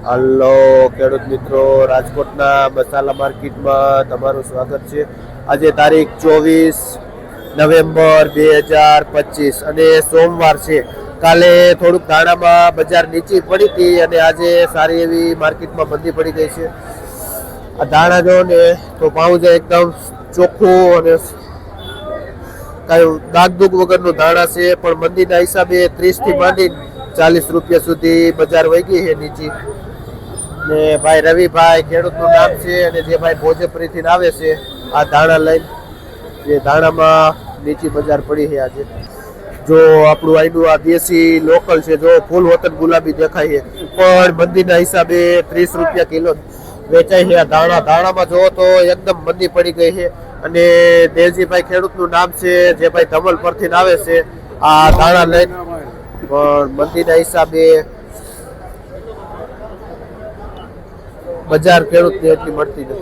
Hello ખેડૂત મિત્રો, રાજકોટના મસાલા માર્કેટમાં તમારું સ્વાગત છે. આજે તારીખ 24 નવેમ્બર 2025 અને સોમવાર છે. કાલે થોડુંક ધાણામાં બજાર નીચી પડી હતી અને આજે સારી એવી માર્કેટમાં મંદી પડી ગઈ છે. આ ધાણા જો ને તો પાઉં એકદમ ચોખ્ખું અને કઈ દાગદુગ વગરનું ધાણા છે, પણ મંદીના હિસાબે 30 થી માંડી 40 રૂપિયા સુધી બજાર વહી ગઈ છે નીચી. ને ભાઈ રવિભાઈ ખેડૂતનું નામ છે અને જે ભાઈ ભોજપુરીથી આવે છે આ ધાણા લઈને, જે ધાણામાં નીચી બજાર પડી છે આજે. જો આપણું આઈનું આ દેશી લોકલ છે, જો ફૂલ વતન ગુલાબી દેખાય છે, પણ મંદીના હિસાબે 30 રૂપિયા કિલો વેચાય છે આ ધાણામાં જો તો એકદમ મંદી પડી ગઈ છે. અને દેવજીભાઈ ખેડૂતનું નામ છે, જે ભાઈ ધમલ પરથી આવે છે આ ધાણા લઈને, પણ મંદીના હિસાબે બજાર ખેડૂતને એટલી મળતી નથી.